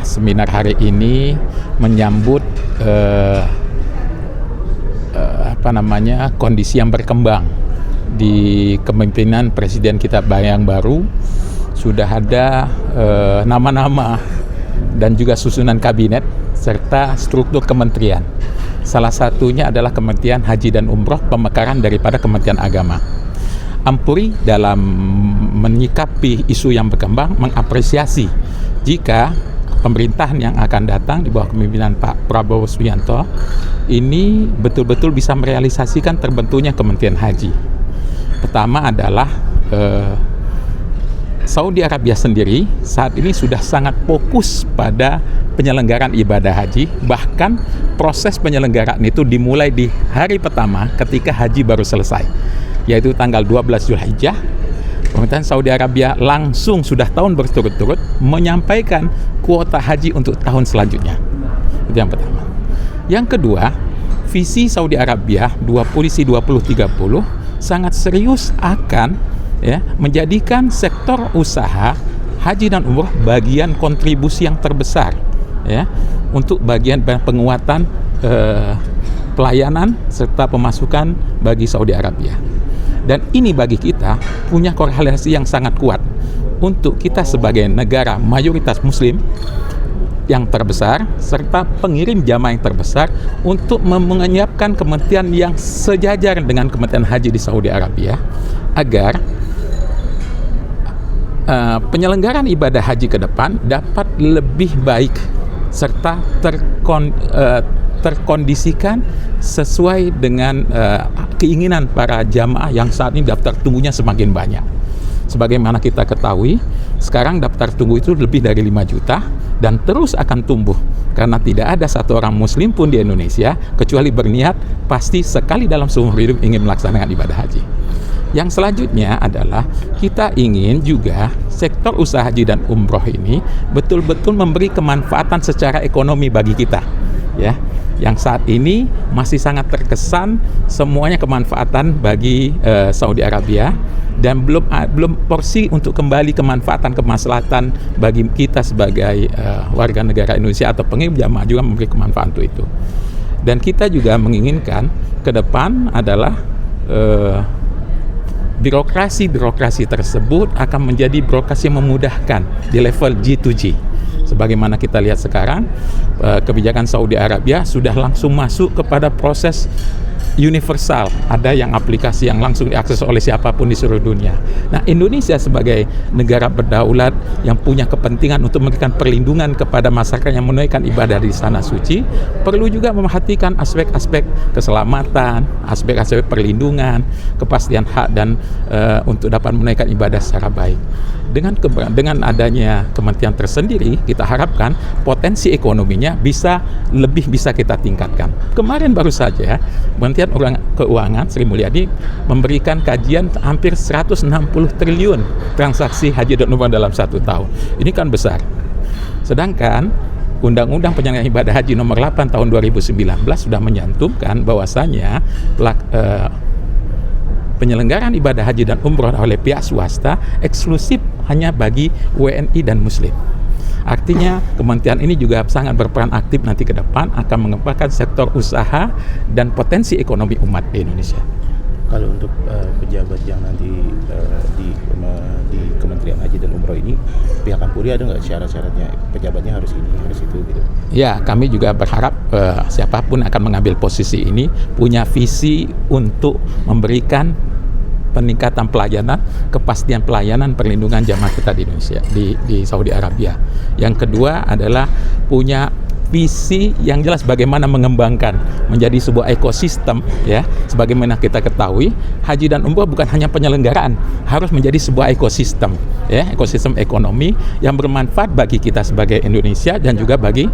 Seminar hari ini menyambut kondisi yang berkembang di kepemimpinan Presiden kita yang baru. Sudah ada nama-nama dan juga susunan kabinet serta struktur kementerian. Salah satunya adalah Kementerian Haji dan Umroh, pemekaran daripada Kementerian Agama. Ampuri dalam menyikapi isu yang berkembang mengapresiasi jika pemerintahan yang akan datang di bawah kepemimpinan Pak Prabowo Subianto ini betul-betul bisa merealisasikan terbentuknya Kementerian Haji. Pertama adalah Saudi Arabia sendiri saat ini sudah sangat fokus pada penyelenggaraan ibadah haji. Bahkan proses penyelenggaraan itu dimulai di hari pertama ketika haji baru selesai, yaitu tanggal 12 Zulhijjah. Pemerintahan Saudi Arabia langsung sudah tahun berturut-turut menyampaikan kuota haji untuk tahun selanjutnya. Itu yang pertama. Yang kedua, visi Saudi Arabia 2030 sangat serius akan menjadikan sektor usaha haji dan umroh bagian kontribusi yang terbesar untuk bagian penguatan pelayanan serta pemasukan bagi Saudi Arabia. Dan ini bagi kita punya korelasi yang sangat kuat untuk kita sebagai negara mayoritas muslim yang terbesar serta pengirim jamaah yang terbesar untuk menyiapkan kementerian yang sejajar dengan Kementerian Haji di Saudi Arabia agar penyelenggaraan ibadah haji ke depan dapat lebih baik serta terkondisikan sesuai dengan keinginan para jamaah yang saat ini daftar tunggunya semakin banyak. Sebagaimana kita ketahui, sekarang daftar tunggu itu lebih dari 5 juta dan terus akan tumbuh karena tidak ada satu orang muslim pun di Indonesia kecuali berniat pasti sekali dalam seumur hidup ingin melaksanakan ibadah haji. Yang selanjutnya adalah kita ingin juga sektor usaha haji dan umroh ini betul-betul memberi kemanfaatan secara ekonomi bagi kita, yang saat ini masih sangat terkesan semuanya kemanfaatan bagi Saudi Arabia dan belum porsi untuk kembali kemanfaatan kemaslahatan bagi kita sebagai warga negara Indonesia atau pengirim jamaah juga memberi kemanfaatan untuk itu. Dan kita juga menginginkan ke depan adalah birokrasi tersebut akan menjadi birokrasi yang memudahkan di level G2G. Sebagaimana kita lihat sekarang, kebijakan Saudi Arabia sudah langsung masuk kepada proses universal. Ada yang aplikasi yang langsung diakses oleh siapapun di seluruh dunia. Nah, Indonesia sebagai negara berdaulat yang punya kepentingan untuk memberikan perlindungan kepada masyarakat yang menunaikan ibadah di Tanah Suci, perlu juga memperhatikan aspek-aspek keselamatan, aspek-aspek perlindungan, kepastian hak dan untuk dapat menunaikan ibadah secara baik. Dengan adanya kementerian tersendiri, kita harapkan potensi ekonominya bisa kita tingkatkan. Kemarin baru saja Kementerian Keuangan Sri Mulyani memberikan kajian hampir 160 triliun transaksi haji dan umrah dalam 1 tahun. Ini kan besar. Sedangkan Undang-Undang Penyelenggaraan Ibadah Haji Nomor 8 Tahun 2019 sudah menyantumkan bahwasanya penyelenggaraan ibadah haji dan umroh oleh pihak swasta eksklusif hanya bagi WNI dan Muslim. Artinya kementerian ini juga sangat berperan aktif nanti ke depan akan mengembangkan sektor usaha dan potensi ekonomi umat di Indonesia. Kalau untuk pejabat yang nanti di Kementerian Haji dan Umroh ini, pihak Ampuri ada nggak syarat-syaratnya? Pejabatnya harus ini, harus itu gitu? Ya, kami juga berharap siapapun akan mengambil posisi ini punya visi untuk memberikan peningkatan pelayanan, kepastian pelayanan, perlindungan jamaah kita di Indonesia, di Saudi Arabia. Yang kedua adalah punya visi yang jelas bagaimana mengembangkan menjadi sebuah ekosistem, sebagaimana kita ketahui haji dan umrah bukan hanya penyelenggaraan, harus menjadi sebuah ekosistem, ekosistem ekonomi yang bermanfaat bagi kita sebagai Indonesia dan juga bagi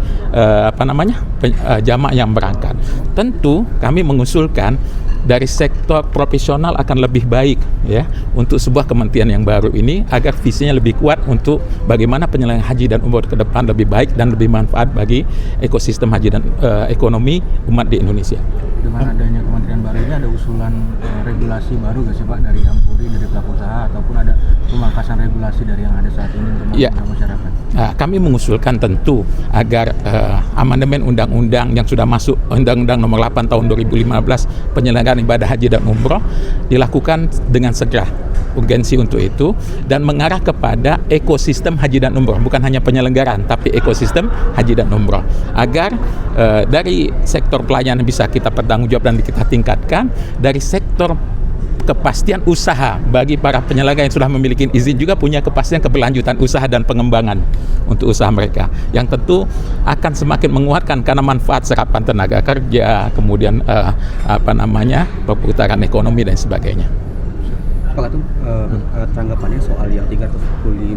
jamaah yang berangkat. Tentu kami mengusulkan dari sektor profesional akan lebih baik ya untuk sebuah kementerian yang baru ini agar visinya lebih kuat untuk bagaimana penyelenggaraan haji dan umroh ke depan lebih baik dan lebih manfaat bagi ekosistem haji dan ekonomi umat di Indonesia. Dengan adanya kementerian baru ini ada usulan regulasi baru nggak sih Pak dari Ampuri, dari pelaku usaha, ataupun ada pemangkasan regulasi dari yang ada saat ini untuk memudahkan masyarakat? Kami mengusulkan tentu agar amandemen undang-undang yang sudah masuk Undang-Undang Nomor 8 Tahun 2015 penyelenggaraan ibadah haji dan umroh dilakukan dengan segera, urgensi untuk itu, dan mengarah kepada ekosistem haji dan umroh, bukan hanya penyelenggaraan tapi ekosistem haji dan umroh, agar dari sektor pelayanan bisa kita bertanggungjawab dan kita tingkatkan, dari sektor kepastian usaha bagi para penyelenggara yang sudah memiliki izin juga punya kepastian keberlanjutan usaha dan pengembangan untuk usaha mereka, yang tentu akan semakin menguatkan karena manfaat serapan tenaga kerja, kemudian perputaran ekonomi dan sebagainya. Pak Ketum, tanggapannya soal yang 345